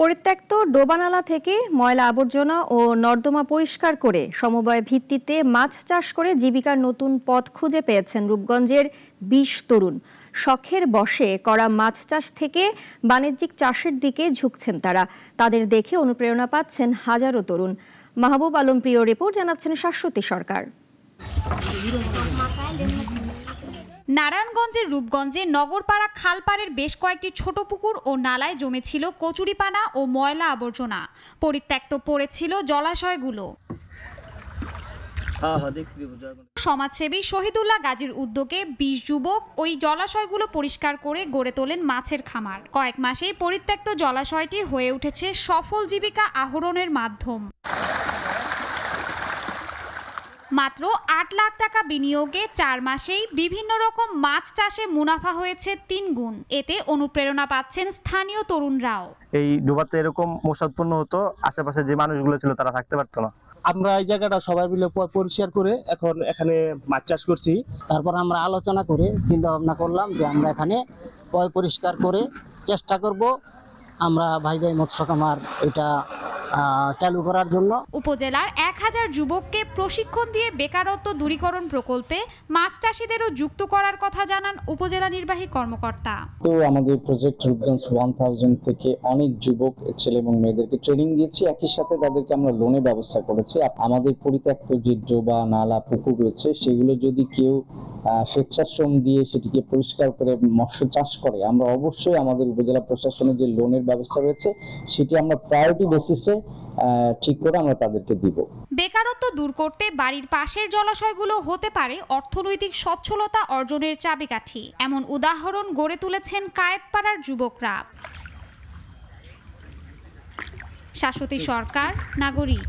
পরিত্যক্ত ডোবানালা থেকে ময়লা আবর্জনা ও নর্দমা পরিষ্কার করে সমবায় ভিত্তিতে মাছ চাষ করে জীবিকার নতুন পথ খুঁজে পেয়েছেন রূপগঞ্জের ২০ তরুণ। শখের বশে করা মাছ চাষ থেকে বাণিজ্যিক চাষের দিকে ঝুঁকছেন তারা। তাদের দেখে অনুপ্রেরণা পাচ্ছেন হাজারো তরুণ। মাহবুব আলম প্রিয় রিপোর্ট জানাচ্ছেন শাশ্বতী সরকার। নারায়ণগঞ্জের রূপগঞ্জে নগরপাড়া খালপাড়ের বেশ কয়েকটি ছোট পুকুর ও নালায় জমেছিল কচুরিপানা ও ময়লা আবর্জনা। পরিত্যক্ত পড়েছিল জলাশয়গুলো। সমাজসেবী শহীদুল্লাহ গাজীর উদ্যোগে ২০ যুবক ওই জলাশয়গুলো পরিষ্কার করে গড়ে তোলেন মাছের খামার। কয়েক মাসেই পরিত্যক্ত জলাশয়টি হয়ে উঠেছে সফল জীবিকা আহরণের মাধ্যম। মাত্র ৮ লাখ টাকা বিনিয়োগে ৪ মাসেই বিভিন্ন রকম মাছ চাষে মুনাফা হয়েছে ৩ গুণ। এতে অনুপ্রেরণা পাচ্ছেন স্থানীয় তরুণরাও। এই ডোবাতে এরকম মশা উৎপন্ন হতো, আশেপাশে যে মানুষগুলো ছিল তারা থাকতে পারতো না। আমরা এই জায়গাটা সবাই মিলে পরিষ্কার করে এখন এখানে মাছ চাষ করছি। তারপর আমরা আলোচনা করে চিন্তা ভাবনা করলাম যে আমরা এখানে পরিষ্কার করে চেষ্টা করব আমরা ভাই ভাই মৎস্য খামার এটা চালু করার জন্য। উপজেলার ১০০০ যুবককে প্রশিক্ষণ দিয়ে বেকারত্ব দূরীকরণ প্রকল্পে মাছ চাষিদেরও যুক্ত করার কথা জানান উপজেলা নির্বাহী কর্মকর্তা। তো আমাদের প্রজেক্ট রূপগঞ্জ 1000 থেকে অনেক যুবক ছেলে এবং মেয়েদেরকে ট্রেনিং দিয়েছি, একই সাথে তাদেরকে আমরা লোনের ব্যবস্থা করেছি। আমাদের পরিত্যক্ত যে ডোবা নালা পুকুর রয়েছে সেগুলো যদি কেউ স্বেচ্ছাশ্রম দিয়ে সেটিকে পরিষ্কার করে মৎস্য চাষ করে, আমরা অবশ্যই আমাদের উপজেলা প্রশাসনের যে লোনের ব্যবস্থা রয়েছে সেটি আমরা প্রায়োরিটি বেসিসে ঠিক করে আমরা তাদেরকে দিব। বেকারত্ব দূর করতে বাড়ির পাশের জলাশয়গুলো হতে পারে অর্থনৈতিক সচ্ছলতা অর্জনের চাবিকাঠি। এমন উদাহরণ গড়ে তুলেছেন কায়েতপাড়ার যুবকরা। শাশ্বতী সরকার, নাগরিক।